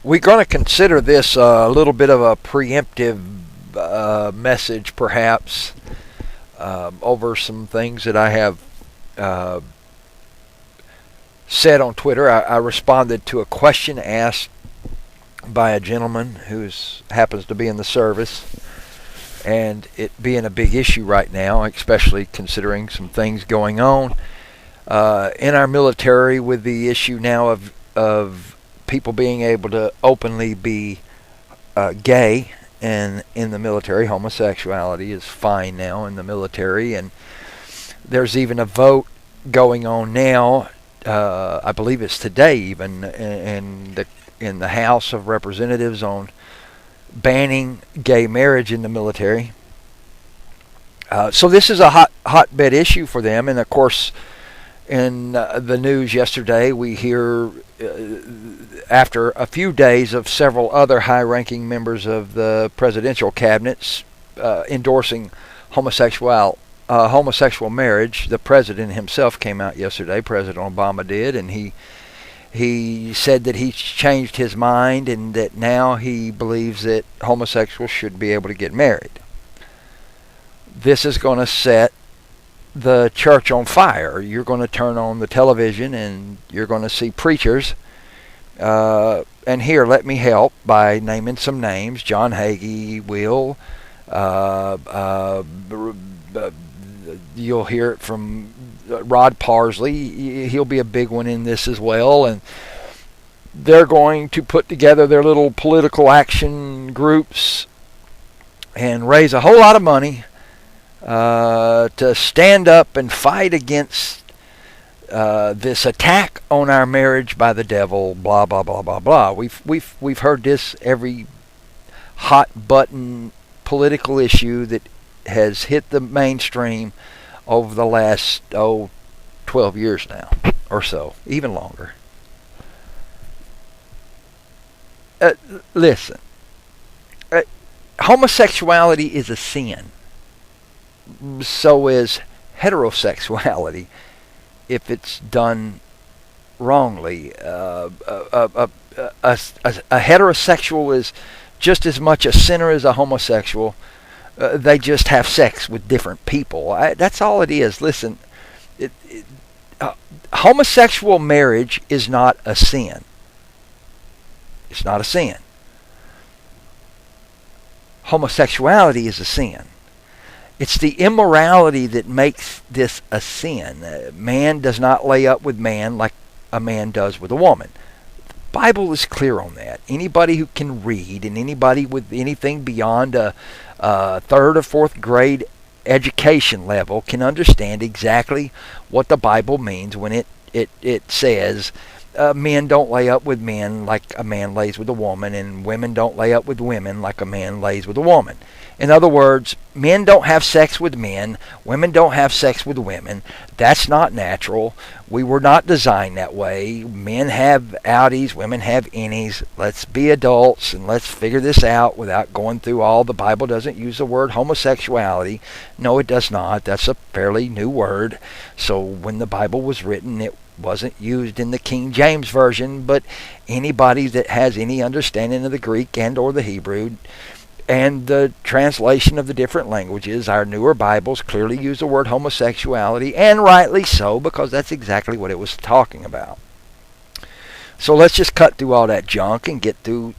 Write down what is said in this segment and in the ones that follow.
We're going to consider this a little bit of a preemptive message, perhaps, over some things that I have uh, said on Twitter. I responded to a question asked by a gentleman who happens to be in the service, and it being a big issue right now, especially considering some things going on in our military with the issue now of people being able to openly be gay. And in the military, homosexuality is fine now in the military, and there's even a vote going on now. I believe it's today, even in the House of Representatives, on banning gay marriage in the military. So this is a hotbed issue for them, and of course, in the news yesterday, we hear after a few days of several other high-ranking members of the presidential cabinets endorsing homosexual marriage. The president himself came out yesterday, President Obama did, and he said that he's changed his mind and that now he believes that homosexuals should be able to get married. This is going to set the church on fire. You're going to turn on the television and you're going to see preachers. And here, let me help by naming some names. John Hagee will. You'll hear it from Rod Parsley. He'll be a big one in this as well. And they're going to put together their little political action groups and raise a whole lot of money to stand up and fight against this attack on our marriage by the devil. Blah blah blah blah blah. We've heard this every hot button political issue that has hit the mainstream over the last 12 years now or so, even longer. Listen, homosexuality is a sin. So is heterosexuality if it's done wrongly. A heterosexual is just as much a sinner as a homosexual. They just have sex with different people. That's all it is. Listen, homosexual marriage is not a sin. It's not a sin. Homosexuality is a sin. It's the immorality that makes this a sin. Man does not lay up with man like a man does with a woman. The Bible is clear on that. Anybody who can read and anybody with anything beyond a third or fourth grade education level can understand exactly what the Bible means when it says men don't lay up with men like a man lays with a woman, and women don't lay up with women like a man lays with a woman. In other words, men don't have sex with men, women don't have sex with women. That's not natural. We were not designed that way. Men have outies, women have innies. Let's be adults and let's figure this out without going through all. The Bible doesn't use the word homosexuality. No, it does not. That's a fairly new word. So when the Bible was written, it wasn't used in the King James Version, but anybody that has any understanding of the Greek and or the Hebrew and the translation of the different languages, our newer Bibles clearly use the word homosexuality, and rightly so, because that's exactly what it was talking about. So let's just cut through all that junk and get to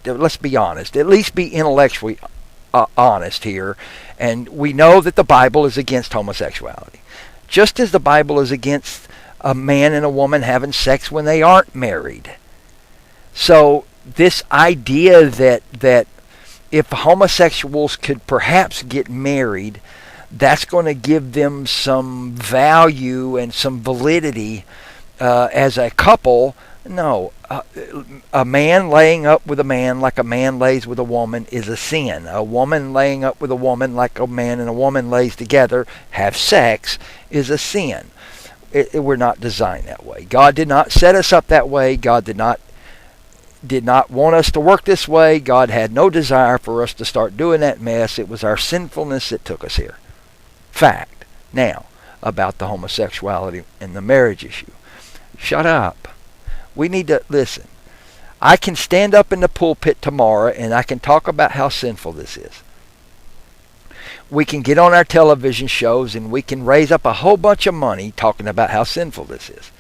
let's be honest, at least be intellectually honest here. And we know that the Bible is against homosexuality, just as the Bible is against a man and a woman having sex when they aren't married. So this idea that if homosexuals could perhaps get married, that's going to give them some value and some validity as a couple. No, a man laying up with a man like a man lays with a woman is a sin. A woman laying up with a woman like a man and a woman lays together, have sex, is a sin. We're not designed that way. God did not set us up that way. God did not want us to work this way. God had no desire for us to start doing that mess. It was our sinfulness that took us here. Fact. Now, about the homosexuality and the marriage issue. Shut up. We need to listen. I can stand up in the pulpit tomorrow and I can talk about how sinful this is. We can get on our television shows and we can raise up a whole bunch of money talking about how sinful this is.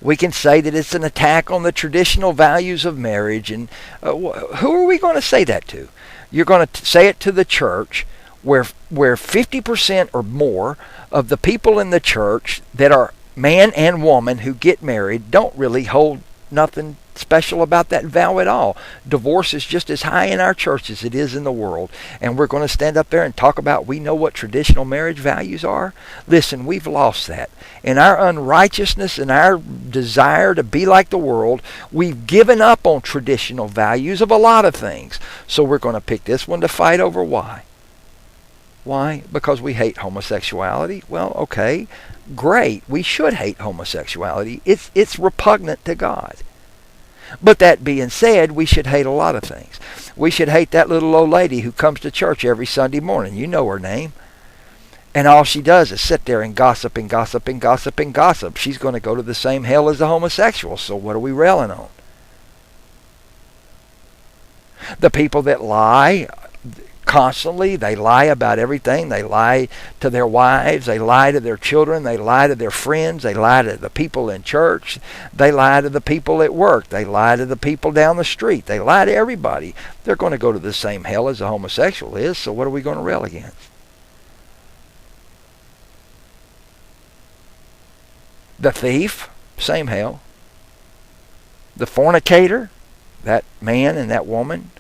We can say that it's an attack on the traditional values of marriage. And who are we going to say that to? You're going to say it to the church where 50% or more of the people in the church that are man and woman who get married don't really hold nothing special about that vow at all. Divorce is just as high in our church as it is in the world. And we're going to stand up there and talk about we know what traditional marriage values are? Listen, we've lost that. In our unrighteousness and our desire to be like the world, we've given up on traditional values of a lot of things. So we're going to pick this one to fight over. Why? Why? Because we hate homosexuality? Well, okay, great. We should hate homosexuality. It's repugnant to God. But that being said, we should hate a lot of things. We should hate that little old lady who comes to church every Sunday morning. You know her name. And all she does is sit there and gossip and gossip and gossip and gossip. She's going to go to the same hell as the homosexuals. So what are we railing on? The people that lie constantly, they lie about everything. They lie to their wives, they lie to their children, they lie to their friends, they lie to the people in church, they lie to the people at work, they lie to the people down the street, they lie to everybody. They're going to go to the same hell as a homosexual is, so what are we going to rail against? The thief, same hell. The fornicator, that man and that woman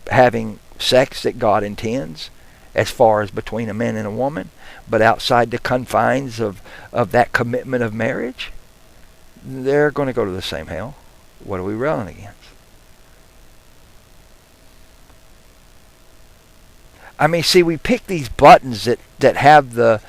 having sex that God intends as far as between a man and a woman, but outside the confines of that commitment of marriage, they're going to go to the same hell. What are we railing against? I mean, see, we pick these buttons that have the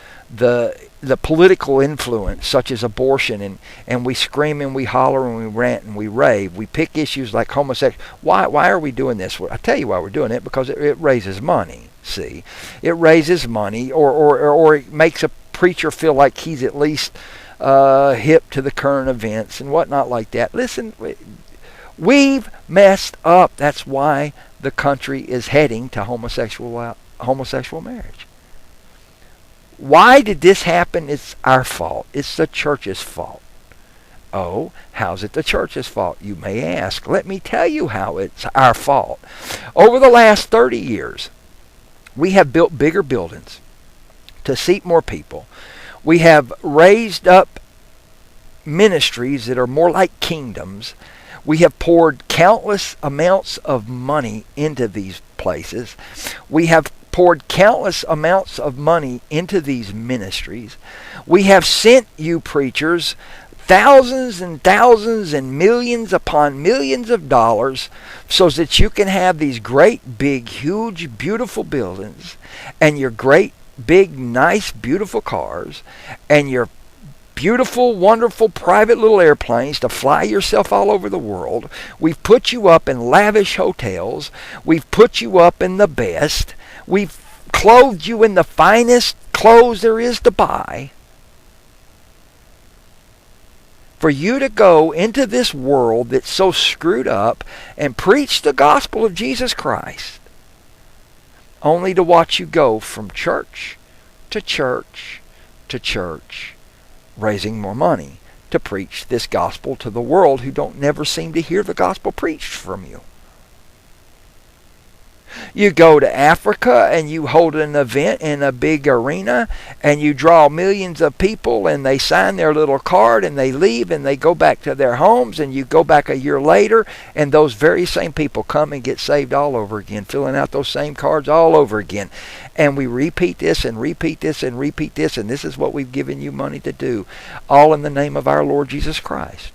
political influence, such as abortion, and we scream and we holler and we rant and we rave. We pick issues like homosexuality. Why are we doing this? Well, I tell you why we're doing it, because it raises money. See, it raises money, or it makes a preacher feel like he's at least hip to the current events and whatnot like that. Listen, we've messed up. That's why the country is heading to homosexual marriage. Why did this happen? It's our fault. It's the church's fault. Oh, how's it the church's fault, you may ask? Let me tell you how it's our fault. Over the last 30 years, we have built bigger buildings to seat more people. We have raised up ministries that are more like kingdoms. We have poured countless amounts of money into these places. We have poured countless amounts of money into these ministries. We have sent you preachers thousands and thousands and millions upon millions of dollars so that you can have these great, big, huge, beautiful buildings and your great, big, nice, beautiful cars and your beautiful, wonderful private little airplanes to fly yourself all over the world. We've put you up in lavish hotels. We've put you up in the best. We've clothed you in the finest clothes there is to buy for you to go into this world that's so screwed up and preach the gospel of Jesus Christ, only to watch you go from church to church to church, raising more money to preach this gospel to the world who don't never seem to hear the gospel preached from you. You go to Africa and you hold an event in a big arena and you draw millions of people and they sign their little card and they leave and they go back to their homes, and you go back a year later and those very same people come and get saved all over again, filling out those same cards all over again. And we repeat this and repeat this and repeat this, and this is what we've given you money to do, all in the name of our Lord Jesus Christ.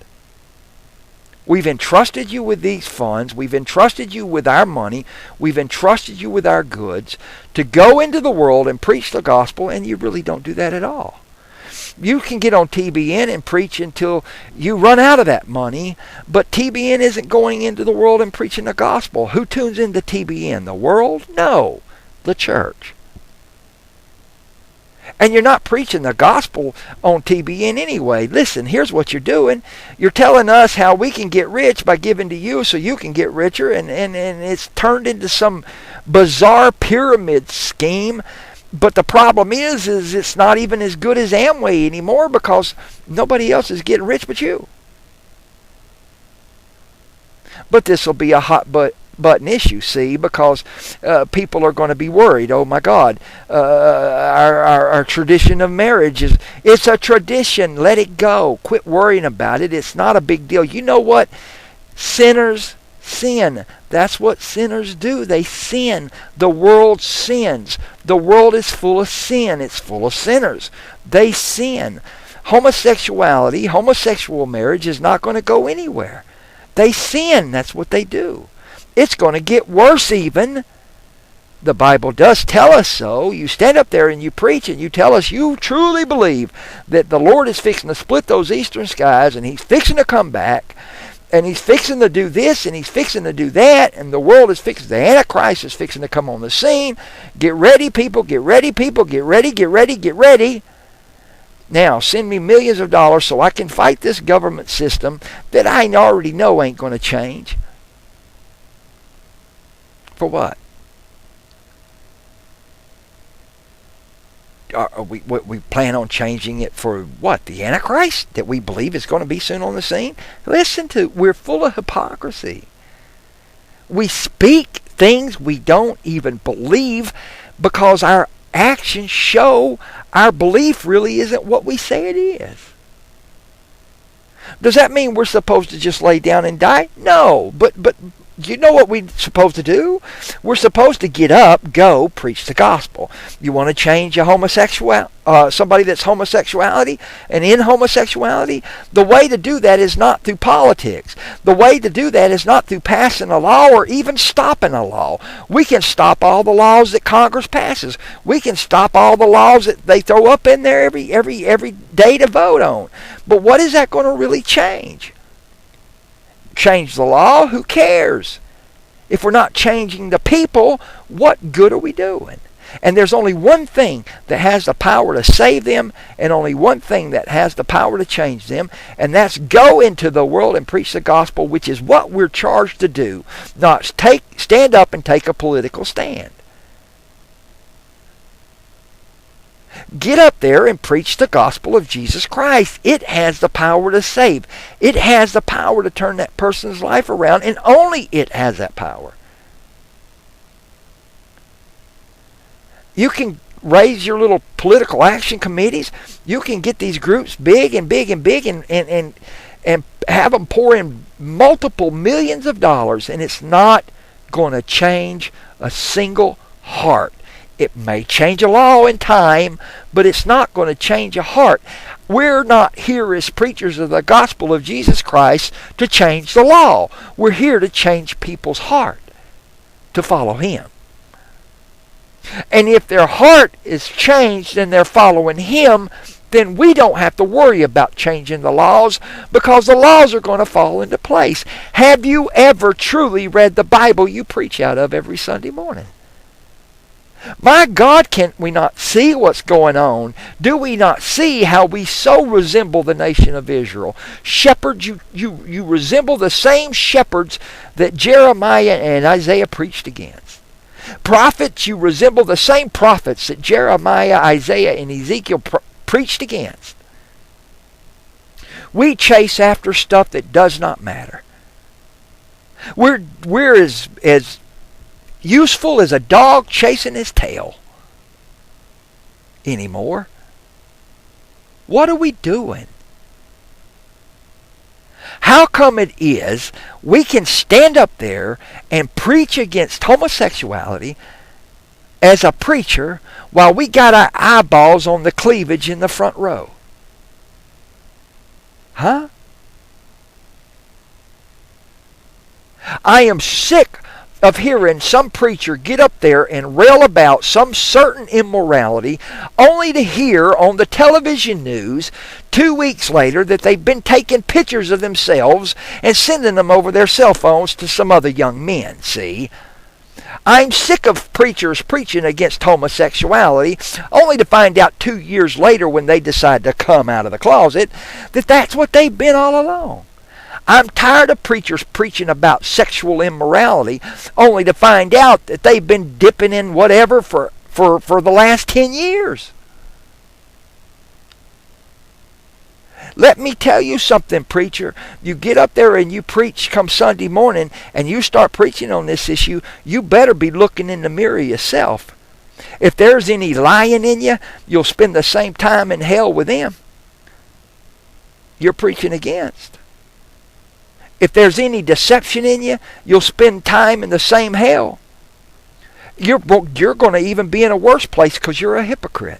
We've entrusted you with these funds. We've entrusted you with our money. We've entrusted you with our goods to go into the world and preach the gospel, and you really don't do that at all. You can get on TBN and preach until you run out of that money, but TBN isn't going into the world and preaching the gospel. Who tunes into TBN? The world? No, the church. And you're not preaching the gospel on TBN anyway. Listen, here's what you're doing. You're telling us how we can get rich by giving to you so you can get richer, and it's turned into some bizarre pyramid scheme. But the problem is it's not even as good as Amway anymore because nobody else is getting rich but you. But this will be a hot button issue, see, because people are going to be worried. Oh my God, our tradition of marriage it's a tradition. Let it go. Quit worrying about it. It's not a big deal. You know what? Sinners sin. That's what sinners do. They sin. The world sins. The world is full of sin. It's full of sinners. They sin. Homosexuality, homosexual marriage is not going to go anywhere. They sin. That's what they do. It's going to get worse even. The Bible does tell us so. You stand up there and you preach and you tell us you truly believe that the Lord is fixing to split those eastern skies and He's fixing to come back and He's fixing to do this and He's fixing to do that and the world is fixing, the Antichrist is fixing to come on the scene. Get ready, people. Get ready, people. Get ready, get ready, get ready. Now, send me millions of dollars so I can fight this government system that I already know ain't going to change. For what? We plan on changing it for what? The Antichrist that we believe is going to be soon on the scene? Listen to, we're full of hypocrisy. We speak things we don't even believe because our actions show our belief really isn't what we say it is. Does that mean we're supposed to just lay down and die? No, but you know what we're supposed to do? We're supposed to get up, go, preach the gospel. You want to change a somebody that's homosexuality and in homosexuality? The way to do that is not through politics. The way to do that is not through passing a law or even stopping a law. We can stop all the laws that Congress passes. We can stop all the laws that they throw up in there every day to vote on. But what is that going to really change? Change the law? Who cares? If we're not changing the people, what good are we doing? And there's only one thing that has the power to save them and only one thing that has the power to change them, and that's go into the world and preach the gospel, which is what we're charged to do, not stand up and take a political stand. Get up there and preach the gospel of Jesus Christ. It has the power to save. It has the power to turn that person's life around, and only it has that power. You can raise your little political action committees. You can get these groups big and big and big and have them pour in multiple millions of dollars, and it's not going to change a single heart. It may change a law in time, but it's not going to change a heart. We're not here as preachers of the gospel of Jesus Christ to change the law. We're here to change people's heart to follow Him. And if their heart is changed and they're following Him, then we don't have to worry about changing the laws because the laws are going to fall into place. Have you ever truly read the Bible you preach out of every Sunday morning? My God, can we not see what's going on? Do we not see how we so resemble the nation of Israel? Shepherds, you resemble the same shepherds that Jeremiah and Isaiah preached against. Prophets, you resemble the same prophets that Jeremiah, Isaiah, and Ezekiel preached against. We chase after stuff that does not matter. We're as useful as a dog chasing his tail anymore. What are we doing? How come it is we can stand up there and preach against homosexuality as a preacher while we got our eyeballs on the cleavage in the front row? Huh? I am sick of hearing some preacher get up there and rail about some certain immorality only to hear on the television news 2 weeks later that they've been taking pictures of themselves and sending them over their cell phones to some other young men. See, I'm sick of preachers preaching against homosexuality, only to find out 2 years later when they decide to come out of the closet that that's what they've been all along. I'm tired of preachers preaching about sexual immorality, only to find out that they've been dipping in whatever for the last 10 years. Let me tell you something, preacher. You get up there and you preach come Sunday morning and you start preaching on this issue, you better be looking in the mirror yourself. If there's any lying in you, you'll spend the same time in hell with them you're preaching against. If there's any deception in you, you'll spend time in the same hell. You're going to even be in a worse place because you're a hypocrite.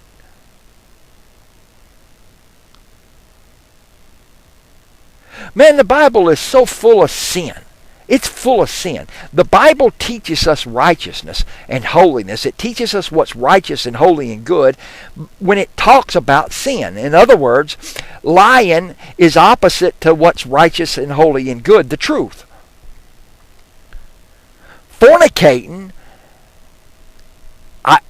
Man, the Bible is so full of sin. It's full of sin. The Bible teaches us righteousness and holiness. It teaches us what's righteous and holy and good when it talks about sin. In other words, lying is opposite to what's righteous and holy and good, the truth. Fornicating,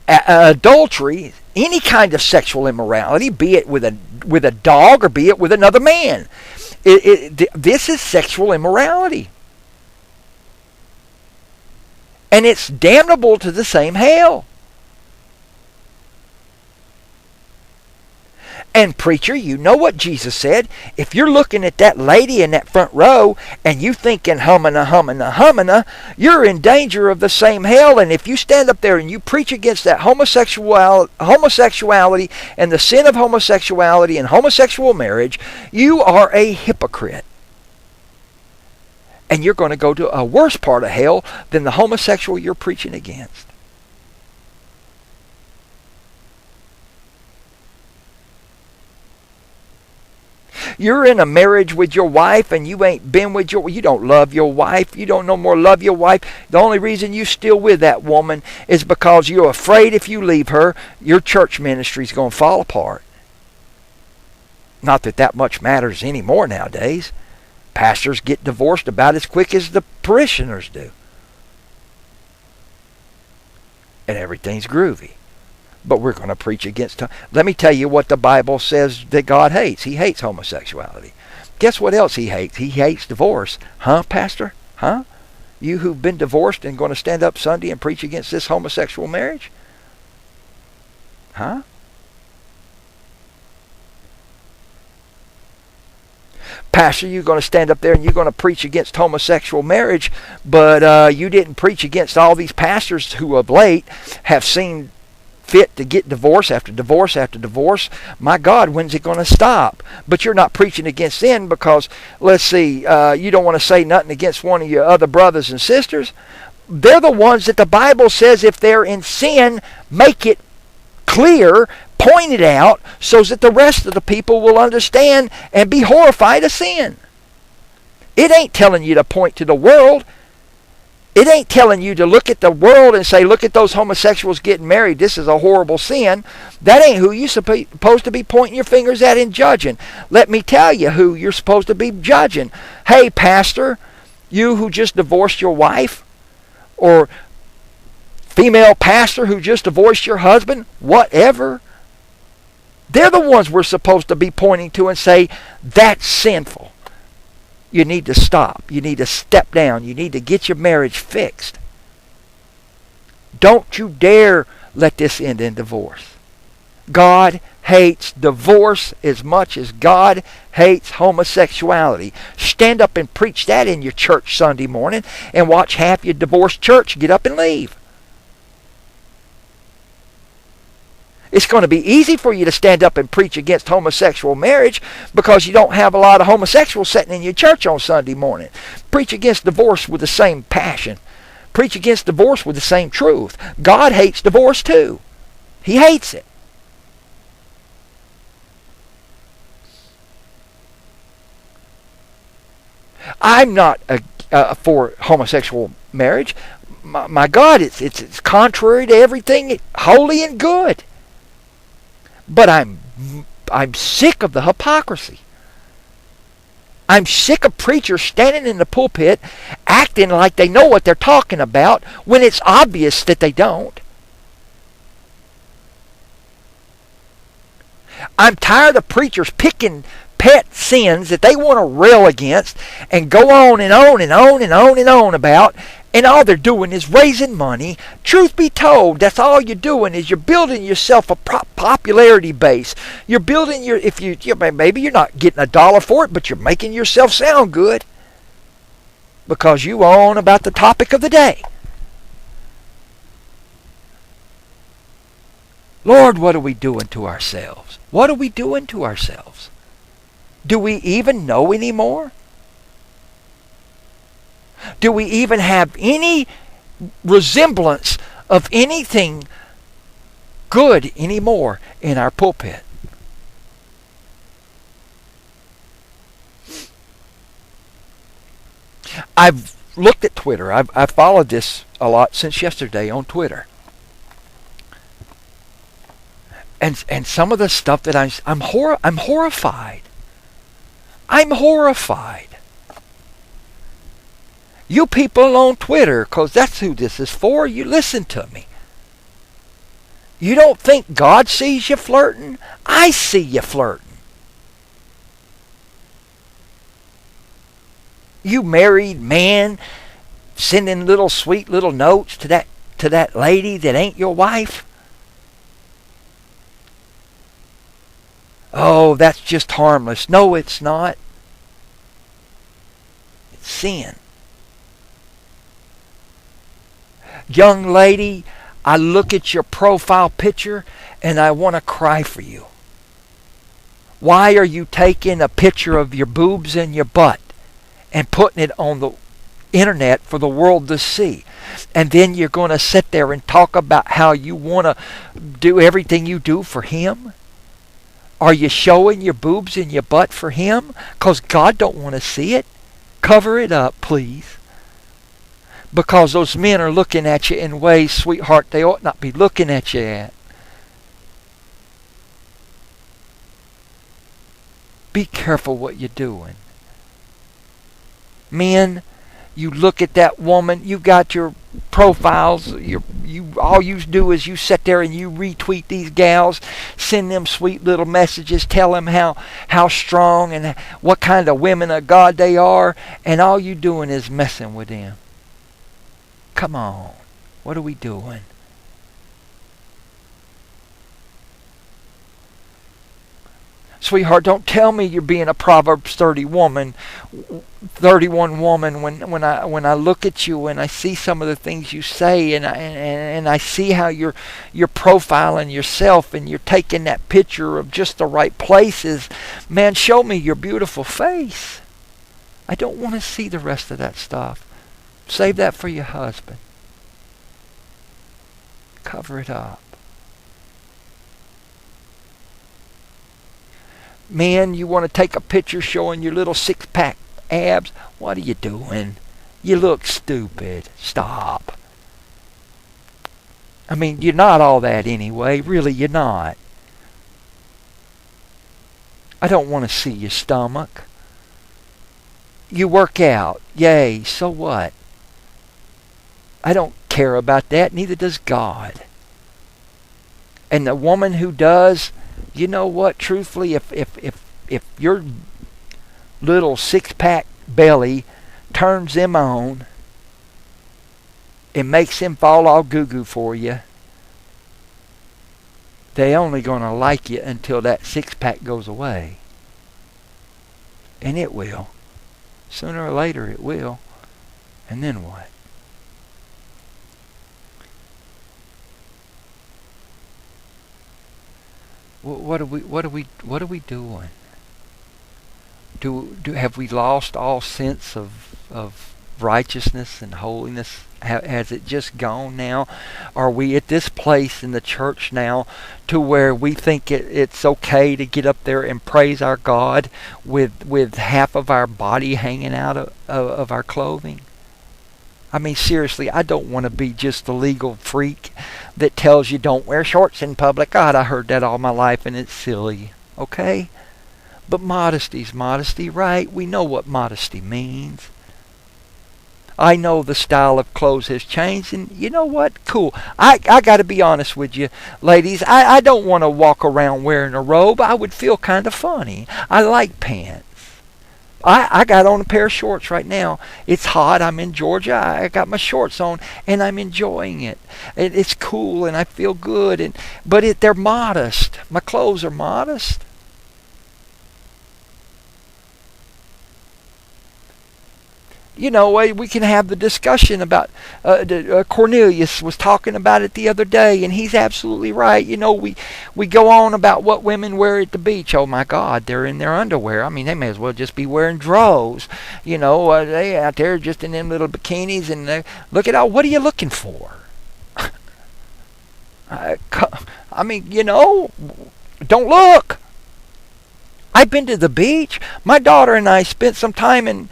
adultery, any kind of sexual immorality, be it with a dog or be it with another man. This is sexual immorality. And it's damnable to the same hell. And preacher, you know what Jesus said. If you're looking at that lady in that front row and you thinking humana, you're in danger of the same hell. And if you stand up there and you preach against that homosexuality and the sin of homosexuality and homosexual marriage, you are a hypocrite. And you're going to go to a worse part of hell than the homosexual you're preaching against. You're in a marriage with your wife and you ain't been with you don't love your wife. You don't no more love your wife. The only reason you're still with that woman is because you're afraid if you leave her, your church ministry's going to fall apart. Not that that much matters anymore nowadays. Pastors get divorced about as quick as the parishioners do. And everything's groovy. But we're going to preach against it. Let me tell you what the Bible says that God hates. He hates homosexuality. Guess what else he hates? He hates divorce. Huh, Pastor? Huh? You who've been divorced and going to stand up Sunday and preach against this homosexual marriage? Huh? Pastor, you're going to stand up there and you're going to preach against homosexual marriage, but you didn't preach against all these pastors who of late have seen fit to get divorce after divorce after divorce. My God, when's it going to stop? But you're not preaching against sin because, let's see, you don't want to say nothing against one of your other brothers and sisters. They're the ones that the Bible says if they're in sin, make it clear, point it out, so that the rest of the people will understand and be horrified of sin. It ain't telling you to point to the world. It ain't telling you to look at the world and say, look at those homosexuals getting married. This is a horrible sin. That ain't who you're supposed to be pointing your fingers at and judging. Let me tell you who you're supposed to be judging. Hey, pastor, you who just divorced your wife, or female pastor who just divorced your husband, whatever. They're the ones we're supposed to be pointing to and say, that's sinful. You need to stop. You need to step down. You need to get your marriage fixed. Don't you dare let this end in divorce. God hates divorce as much as God hates homosexuality. Stand up and preach that in your church Sunday morning and watch half your divorced church get up and leave. It's going to be easy for you to stand up and preach against homosexual marriage because you don't have a lot of homosexuals sitting in your church on Sunday morning. Preach against divorce with the same passion. Preach against divorce with the same truth. God hates divorce too. He hates it. I'm not for homosexual marriage. My God, it's contrary to everything holy and good. But I'm sick of the hypocrisy. I'm sick of preachers standing in the pulpit acting like they know what they're talking about when it's obvious that they don't. I'm tired of preachers picking pet sins that they want to rail against and go on and on and on and on and on about, and all they're doing is raising money. Truth be told, that's all you're doing is you're building yourself a popularity base. You're building your, maybe you're not getting $1 for it, but you're making yourself sound good because you on about the topic of the day. Lord, what are we doing to ourselves? What are we doing to ourselves? Do we even know anymore? Do we even have any resemblance of anything good anymore in our pulpit? I've looked at Twitter. I've followed this a lot since yesterday on Twitter. And some of the stuff that I'm horrified. I'm horrified. You people on Twitter, because that's who this is for, you listen to me. You don't think God sees you flirting? I see you flirting. You married man sending little sweet little notes to that lady that ain't your wife? Oh, that's just harmless. No, it's not. It's sin. Young lady, I look at your profile picture and I want to cry for you. Why are you taking a picture of your boobs and your butt and putting it on the internet for the world to see? And then you're going to sit there and talk about how you want to do everything you do for him? Are you showing your boobs and your butt for him? Because God don't want to see it. Cover it up, please. Because those men are looking at you in ways, sweetheart, they ought not be looking at you at. Be careful what you're doing. Men, you look at that woman, you got your profiles, all you do is you sit there and you retweet these gals, send them sweet little messages, tell them how strong and what kind of women of God they are, and all you doing is messing with them. Come on, what are we doing? Sweetheart, don't tell me you're being a Proverbs 31 woman when I look at you and I see some of the things you say and I see how you're profiling yourself and you're taking that picture of just the right places. Man, show me your beautiful face. I don't want to see the rest of that stuff. Save that for your husband. Cover it up. Men, you want to take a picture showing your little six-pack abs? What are you doing? You look stupid. Stop. I mean, you're not all that anyway. Really, you're not. I don't want to see your stomach. You work out. Yay, so what? I don't care about that. Neither does God. And the woman who does, you know what? Truthfully, if your little six-pack belly turns them on, it makes them fall all goo-goo for you, they only going to like you until that six-pack goes away. And it will. Sooner or later it will. And then what? What are we doing? Have we lost all sense of righteousness and holiness? Has it just gone now? Are we at this place in the church now to where we think it's okay to get up there and praise our God with half of our body hanging out of our clothing? I mean, seriously, I don't want to be just the legal freak that tells you don't wear shorts in public. God, I heard that all my life and it's silly. Okay? But modesty's modesty, right? We know what modesty means. I know the style of clothes has changed, and you know what? Cool. I got to be honest with you, ladies. I don't want to walk around wearing a robe. I would feel kind of funny. I like pants. I got on a pair of shorts right now. It's hot. I'm in Georgia. I got my shorts on, and I'm enjoying it. It's cool, and I feel good. But they're modest. My clothes are modest. You know, we can have the discussion about Cornelius was talking about it the other day, and he's absolutely right. You know, we go on about what women wear at the beach. Oh my God, they're in their underwear. I mean, they may as well just be wearing drawers. You know, they out there just in them little bikinis, and look at all. What are you looking for? I mean, you know, don't look. I've been to the beach. My daughter and I spent some time in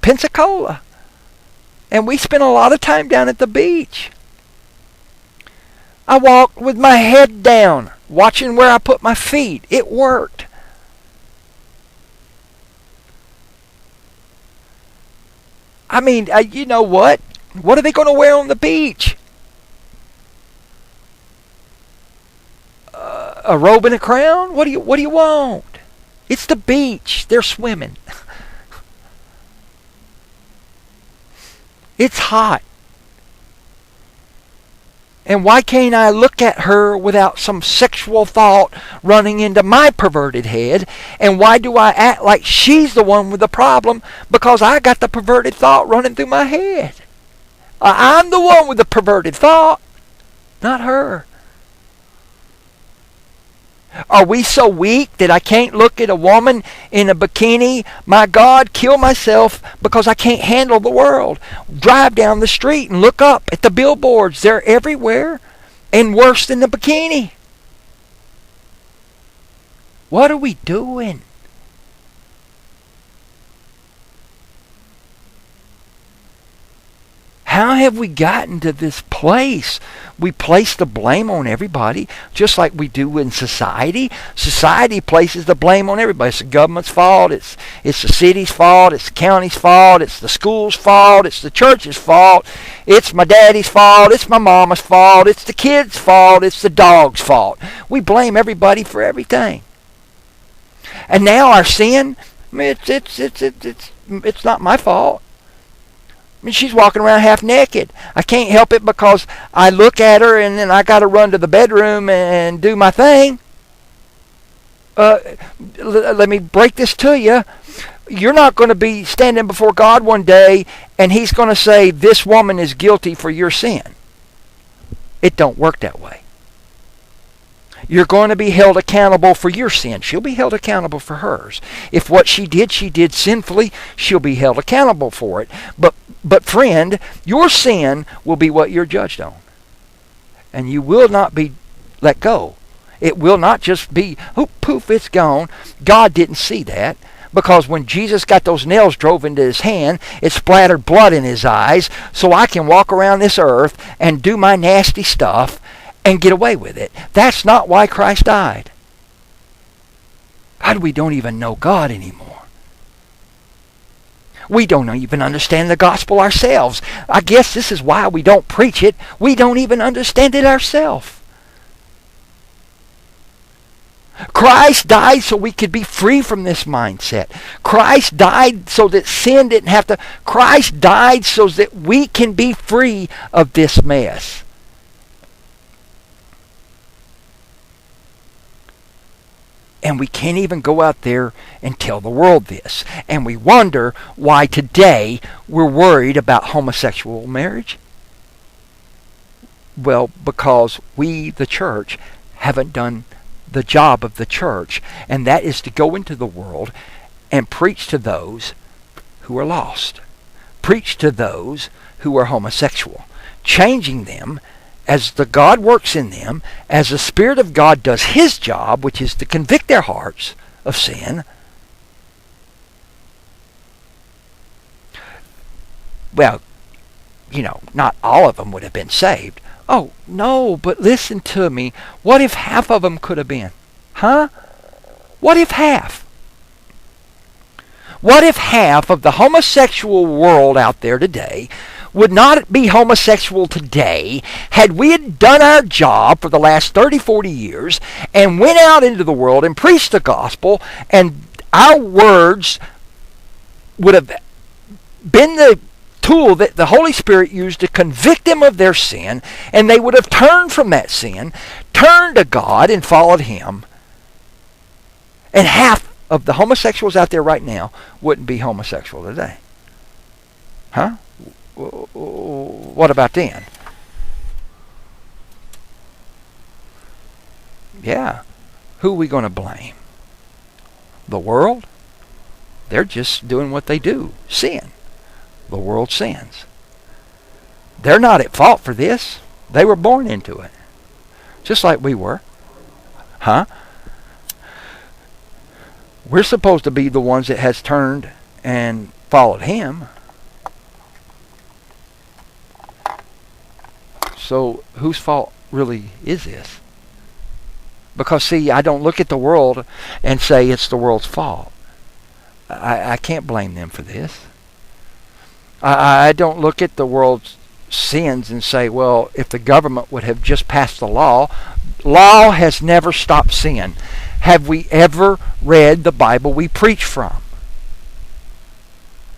Pensacola, and we spent a lot of time down at the beach. I walked with my head down, watching where I put my feet. It worked. I mean, you know what? What are they going to wear on the beach? A robe and a crown? What do you want? It's the beach. They're swimming. It's hot. And why can't I look at her without some sexual thought running into my perverted head? And why do I act like she's the one with the problem? Because I got the perverted thought running through my head. I'm the one with the perverted thought, not her. Are we so weak that I can't look at a woman in a bikini? My God, kill myself because I can't handle the world. Drive down the street and look up at the billboards. They're everywhere, and worse than the bikini. What are we doing? How have we gotten to this place? We place the blame on everybody, just like we do in society. Society places the blame on everybody. It's the government's fault. It's the city's fault. It's the county's fault. It's the school's fault. It's the church's fault. It's my daddy's fault. It's my mama's fault. It's the kid's fault. It's the dog's fault. We blame everybody for everything. And now our sin, it's not my fault. I mean, she's walking around half naked. I can't help it because I look at her and then I got to run to the bedroom and do my thing. Let me break this to you. You're not going to be standing before God one day and He's going to say, this woman is guilty for your sin. It don't work that way. You're going to be held accountable for your sin. She'll be held accountable for hers. If what she did sinfully, she'll be held accountable for it. But friend, your sin will be what you're judged on. And you will not be let go. It will not just be, oh, poof, it's gone. God didn't see that. Because when Jesus got those nails drove into his hand, it splattered blood in his eyes, so I can walk around this earth and do my nasty stuff and get away with it. That's not why Christ died. God, we don't even know God anymore. We don't even understand the gospel ourselves. I guess this is why we don't preach it. We don't even understand it ourselves. Christ died so we could be free from this mindset. Christ died so that sin didn't have to. Christ died so that we can be free of this mess. And we can't even go out there and tell the world this. And we wonder why today we're worried about homosexual marriage. Well, because we, the church, haven't done the job of the church. And that is to go into the world and preach to those who are lost. Preach to those who are homosexual. Changing them as the God works in them, as the Spirit of God does His job, which is to convict their hearts of sin. Well, you know, not all of them would have been saved. Oh, no, but listen to me. What if half of them could have been? Huh? What if half? What if half of the homosexual world out there today would not be homosexual today had we had done our job for the last 30, 40 years and went out into the world and preached the gospel, and our words would have been the tool that the Holy Spirit used to convict them of their sin, and they would have turned from that sin, turned to God, and followed Him. And half of the homosexuals out there right now wouldn't be homosexual today. Huh? What about then? Yeah. Who are we going to blame? The world? They're just doing what they do. Sin. The world sins. They're not at fault for this. They were born into it. Just like we were. Huh? We're supposed to be the ones that has turned and followed Him. So whose fault really is this? Because see, I don't look at the world and say it's the world's fault. I can't blame them for this. I don't look at the world's sins and say, well, if the government would have just passed the law has never stopped sin. Have we ever read the Bible we preach from?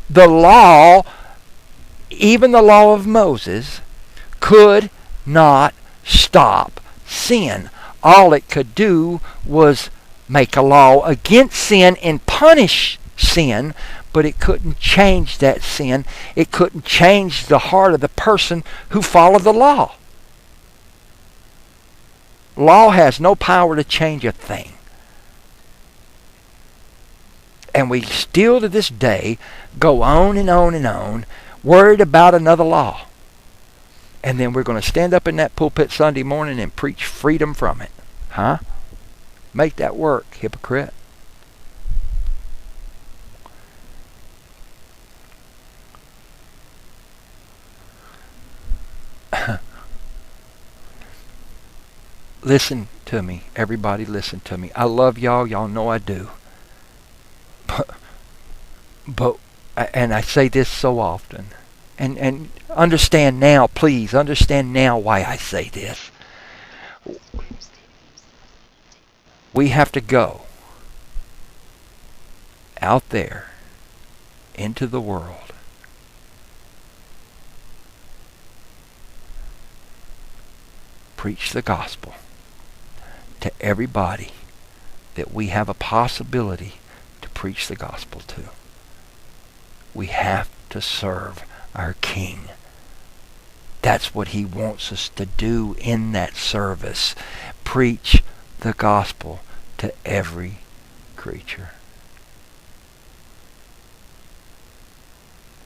The law, even the law of Moses, could not stop sin. All it could do was make a law against sin and punish sin, but it couldn't change that sin. It couldn't change the heart of the person who followed the law. Law has no power to change a thing. And we still to this day go on and on and on, worried about another law. And then we're going to stand up in that pulpit Sunday morning and preach freedom from it. Huh? Make that work, hypocrite. Listen to me. Everybody listen to me. I love y'all. Y'all know I do. But and I say this so often. And understand now, please, understand now why I say this. We have to go out there into the world. Preach the gospel to everybody that we have a possibility to preach the gospel to. We have to serve our King. That's what He wants us to do in that service. Preach the gospel to every creature.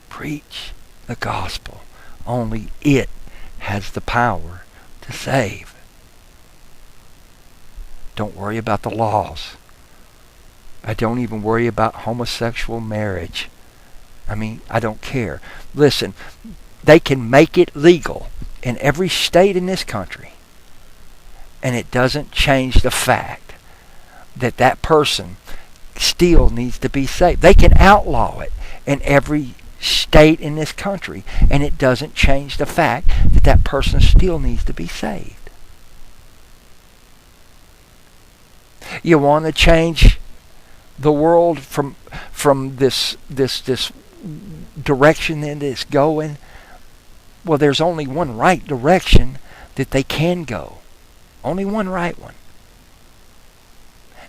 Preach the gospel. Only it has the power to save. Don't worry about the laws. I don't even worry about homosexual marriage. I mean, I don't care. Listen, they can make it legal in every state in this country, and it doesn't change the fact that that person still needs to be saved. They can outlaw it in every state in this country, and it doesn't change the fact that that person still needs to be saved. You want to change the world from this direction that it's going? Well, there's only one right direction that they can go. Only one right one.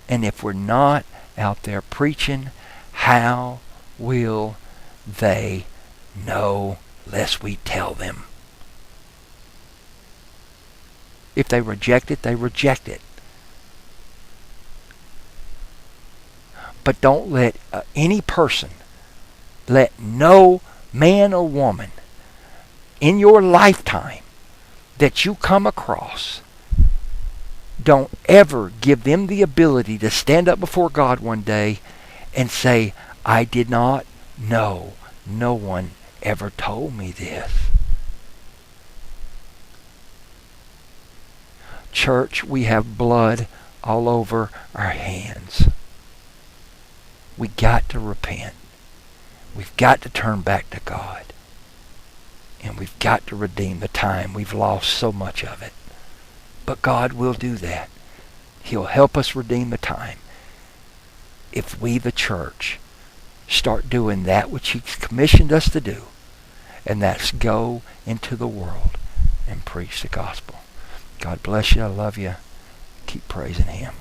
And if we're not out there preaching, how will they know lest we tell them? If they reject it, they reject it. But don't let any person, let no man or woman in your lifetime that you come across, don't ever give them the ability to stand up before God one day and say, I did not know. No one ever told me this. Church, we have blood all over our hands. We got to repent. got to turn back to God. And we've got to redeem the time. We've lost so much of it. But God will do that. He'll help us redeem the time if we, the church, start doing that which He's commissioned us to do, and that's go into the world and preach the gospel. God bless you. I love you. Keep praising Him.